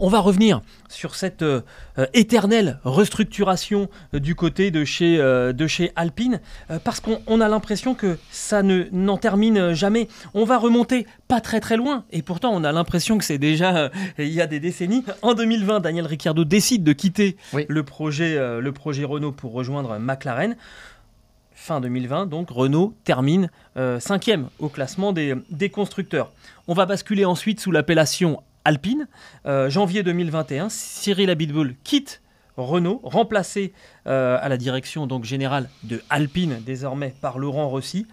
On va revenir sur cette éternelle restructuration du côté de chez Alpine, parce qu'on a l'impression que ça n'en termine jamais. On va remonter pas très très loin, et pourtant on a l'impression que c'est déjà il y a des décennies. En 2020, Daniel Ricciardo décide de quitter le projet Renault pour rejoindre McLaren. Fin 2020, donc Renault termine 5e au classement des constructeurs. On va basculer ensuite sous l'appellation Alpine. Janvier 2021, Cyril Abiteboul quitte Renault, remplacé à la direction donc générale de Alpine, désormais par Laurent Rossi.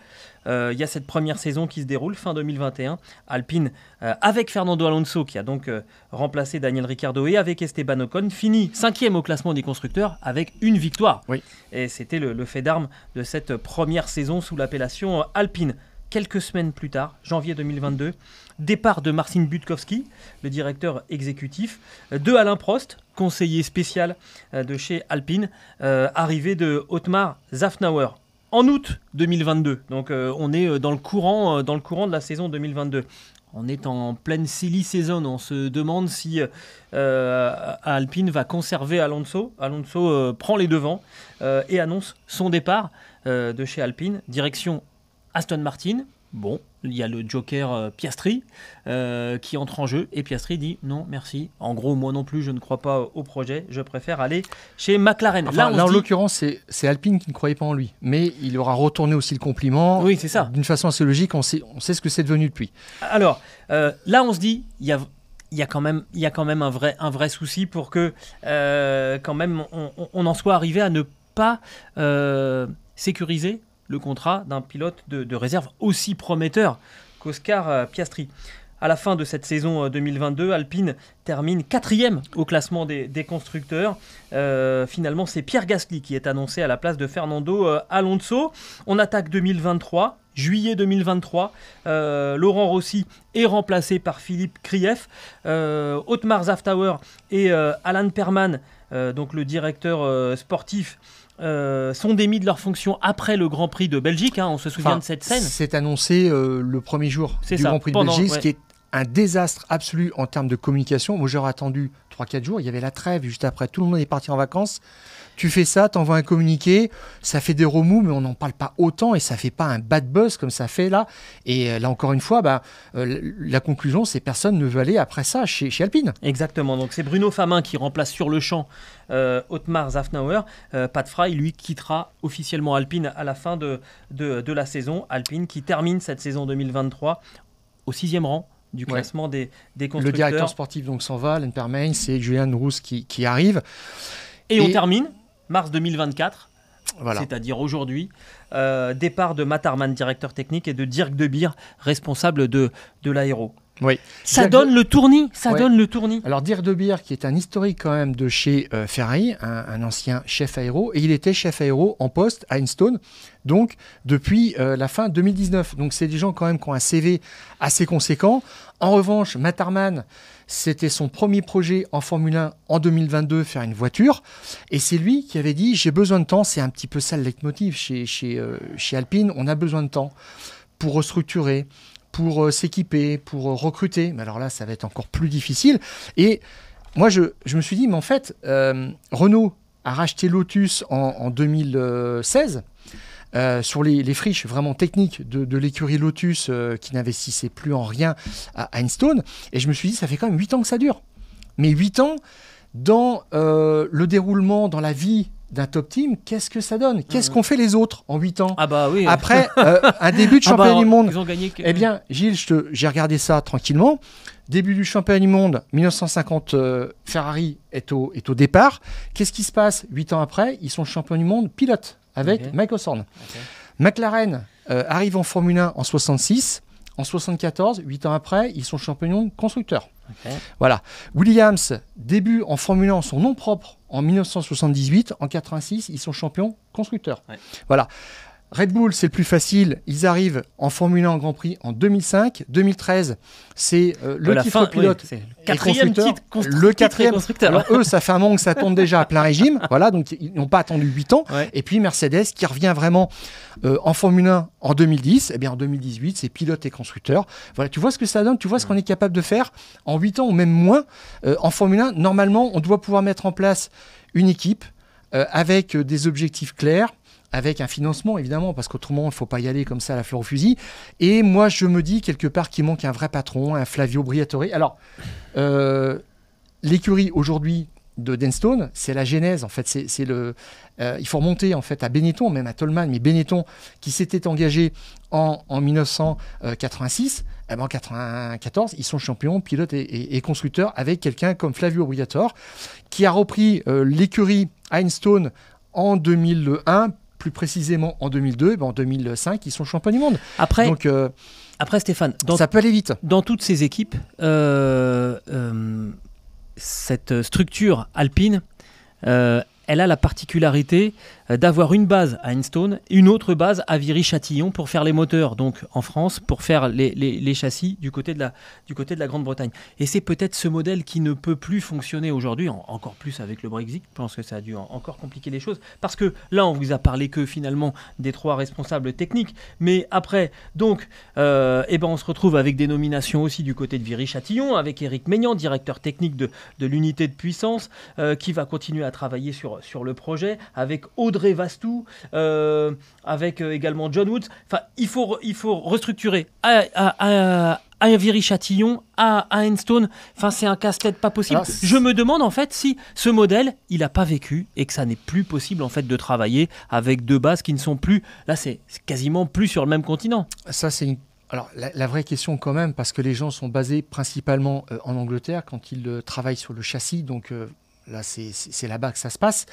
Il y a cette première saison qui se déroule, fin 2021. Alpine, avec Fernando Alonso, qui a donc remplacé Daniel Ricciardo, et avec Esteban Ocon, finit 5e au classement des constructeurs avec une victoire. Oui. Et c'était le fait d'armes de cette première saison sous l'appellation Alpine. Quelques semaines plus tard, janvier 2022, départ de Marcin Budkowski, le directeur exécutif, de Alain Prost, conseiller spécial de chez Alpine, arrivée de Otmar Szafnauer en août 2022. Donc on est dans le courant de la saison 2022. On est en pleine silly season. On se demande si Alpine va conserver Alonso. Alonso prend les devants et annonce son départ de chez Alpine, direction Aston Martin. Bon, il y a le joker Piastri qui entre en jeu, et Piastri dit non merci, en gros moi non plus je ne crois pas au projet, je préfère aller chez McLaren. Enfin, là en l'occurrence c'est Alpine qui ne croyait pas en lui, mais il aura retourné aussi le compliment. Oui, c'est ça. D'une façon assez logique, on sait ce que c'est devenu depuis. Alors là on se dit il y a quand même un vrai souci pour que quand même on en soit arrivé à ne pas sécuriser le contrat d'un pilote de réserve aussi prometteur qu'Oscar Piastri. À la fin de cette saison 2022, Alpine termine 4e au classement des constructeurs. Finalement, c'est Pierre Gasly qui est annoncé à la place de Fernando Alonso. On attaque 2023. Juillet 2023, Laurent Rossi est remplacé par Philippe Krief. Otmar Szafnauer et Alan Perman, donc le directeur sportif, sont démis de leur fonction après le Grand Prix de Belgique. On se souvient de cette scène. C'est annoncé le premier jour du Grand Prix de Belgique, ce qui est un désastre absolu en termes de communication. Moi, j'aurais attendu 3-4 jours. Il y avait la trêve juste après. Tout le monde est parti en vacances. Tu fais ça, t'envoies un communiqué, ça fait des remous, mais on n'en parle pas autant et ça fait pas un bad buzz comme ça fait là. Et là, encore une fois, la conclusion, c'est personne ne veut aller après ça chez Alpine. Exactement. Donc, c'est Bruno Famin qui remplace sur le champ Otmar Szafnauer. Pat Fry, lui, quittera officiellement Alpine à la fin de la saison. Alpine qui termine cette saison 2023 au 6e rang du classement des constructeurs. Le directeur sportif donc s'en va, Alan Perman, c'est Julian Roos qui arrive. Et on termine mars 2024, voilà. C'est-à-dire aujourd'hui, départ de Matt Harman, directeur technique, et de Dirk De Beer, responsable de l'aéro. Oui. Ça donne le tournis. Alors Dirk De Beer, qui est un historique quand même de chez Ferrari, un ancien chef aéro, et il était chef aéro en poste à Enstone, donc depuis la fin 2019. Donc c'est des gens quand même qui ont un CV assez conséquent. En revanche, Matt Harman, c'était son premier projet en Formule 1 en 2022, faire une voiture. Et c'est lui qui avait dit, j'ai besoin de temps. C'est un petit peu ça le leitmotiv chez Alpine. On a besoin de temps pour restructurer, pour s'équiper, pour recruter. Mais alors là, ça va être encore plus difficile. Et moi, je me suis dit, mais en fait, Renault a racheté Lotus en 2016. Sur les friches vraiment techniques de l'écurie Lotus qui n'investissait plus en rien à Enstone. Et je me suis dit, ça fait quand même 8 ans que ça dure. Mais 8 ans, dans le déroulement, dans la vie d'un top team, qu'est-ce que ça donne ? Qu'est-ce qu'ont fait les autres en 8 ans ? Ah bah oui. Après un début de championnat du monde. Ils ont gagné. Eh bien, Gilles, j'ai regardé ça tranquillement. Début du championnat du monde, 1950, Ferrari est au départ. Qu'est-ce qui se passe 8 ans après ? Ils sont champions du monde pilote avec Mike Hawthorne. McLaren arrive en Formule 1 en 66. En 74, 8 ans après, ils sont champions constructeurs. Voilà. Williams début en Formule 1 en son nom propre en 1978. En 86, ils sont champions constructeurs. Voilà. Red Bull, c'est le plus facile. Ils arrivent en Formule 1 en Grand Prix en 2005. 2013, c'est le titre pilote oui, le quatrième titre constructeur. Le quatrième. Alors eux, ça fait un moment que ça tourne déjà à plein régime. Voilà, donc ils n'ont pas attendu 8 ans. Ouais. Et puis Mercedes qui revient vraiment en Formule 1 en 2010. Et bien en 2018, c'est pilote et constructeur. Voilà, tu vois ce que ça donne, tu vois ce qu'on est capable de faire en 8 ans ou même moins. En Formule 1, normalement, on doit pouvoir mettre en place une équipe avec des objectifs clairs, avec un financement évidemment, parce qu'autrement il ne faut pas y aller comme ça à la fleur au fusil. Et moi je me dis quelque part qu'il manque un vrai patron, un Flavio Briatore. Alors l'écurie aujourd'hui de d'Enstone, c'est la genèse en fait. Il faut remonter en fait à Benetton, même à Toleman, mais Benetton qui s'était engagé en 1986. En 1994, ils sont champions, pilotes et constructeurs avec quelqu'un comme Flavio Briatore qui a repris l'écurie Enstone en 2001. Plus précisément en 2002, en 2005, ils sont champions du monde. Après Stéphane, ça peut aller vite. Dans toutes ces équipes, cette structure alpine, elle a la particularité d'avoir une base à Enstone, une autre base à Viry-Châtillon pour faire les moteurs, donc en France, pour faire les châssis du côté de la Grande-Bretagne. Et c'est peut-être ce modèle qui ne peut plus fonctionner aujourd'hui, encore plus avec le Brexit. Je pense que ça a dû encore compliquer les choses, parce que là, on vous a parlé que finalement des 3 responsables techniques, mais après, donc, on se retrouve avec des nominations aussi du côté de Viry-Châtillon, avec Éric Maignan, directeur technique de l'unité de puissance, qui va continuer à travailler sur le projet, avec Audrey Vastou, avec également John Woods. Enfin, il faut restructurer à Viry-Châtillon, à Enstone. Enfin, c'est un casse-tête pas possible. Alors, je me demande en fait si ce modèle, il n'a pas vécu et que ça n'est plus possible en fait de travailler avec 2 bases qui ne sont plus. Là, c'est quasiment plus sur le même continent. Ça, c'est Alors, la vraie question quand même, parce que les gens sont basés principalement en Angleterre quand ils travaillent sur le châssis, donc là, c'est là-bas que ça se passe.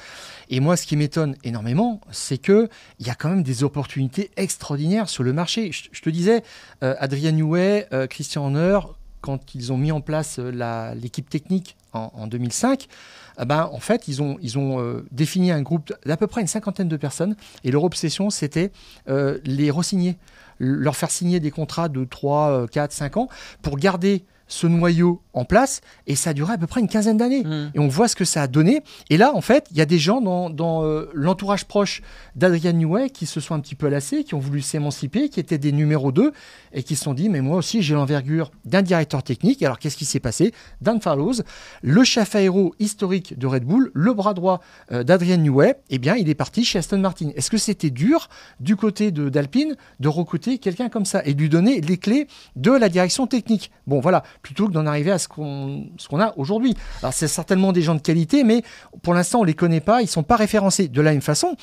Et moi, ce qui m'étonne énormément, c'est qu'il y a quand même des opportunités extraordinaires sur le marché. Je te disais, Adrian Newey, Christian Horner, quand ils ont mis en place l'équipe technique en 2005, en fait, ils ont défini un groupe d'à peu près une 50aine de personnes. Et leur obsession, c'était les re-signer, leur faire signer des contrats de 3, 4, 5 ans pour garder ce noyau en place, et ça a duré à peu près une 15aine d'années. Et on voit ce que ça a donné. Et là, en fait, il y a des gens dans l'entourage proche d'Adrian Newey qui se sont un petit peu lassés, qui ont voulu s'émanciper, qui étaient des numéros 2, et qui se sont dit, mais moi aussi, j'ai l'envergure d'un directeur technique. Alors, qu'est-ce qui s'est passé? Dan Fallows, le chef aéro historique de Red Bull, le bras droit d'Adrian Newey, eh bien, il est parti chez Aston Martin. Est-ce que c'était dur, du côté d'Alpine, de recruter quelqu'un comme ça et de lui donner les clés de la direction technique? Bon, voilà, plutôt que d'en arriver à ce qu'on a aujourd'hui. Alors, c'est certainement des gens de qualité, mais pour l'instant, on ne les connaît pas, ils ne sont pas référencés. De la même façon,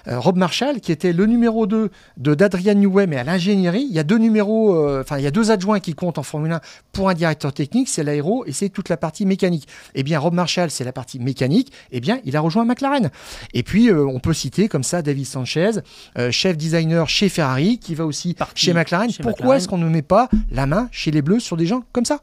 Rob Marshall, qui était le numéro 2 d'Adrian Newey, mais à l'ingénierie, il y a 2 numéros, il y a 2 adjoints qui comptent en Formule 1 pour un directeur technique, c'est l'aéro et c'est toute la partie mécanique. Eh bien, Rob Marshall, c'est la partie mécanique, eh bien, il a rejoint McLaren. Et puis, on peut citer comme ça David Sanchez, chef designer chez Ferrari, qui va aussi chez McLaren. Pourquoi est-ce qu'on ne met pas la main chez les Bleus sur des gens comme ça?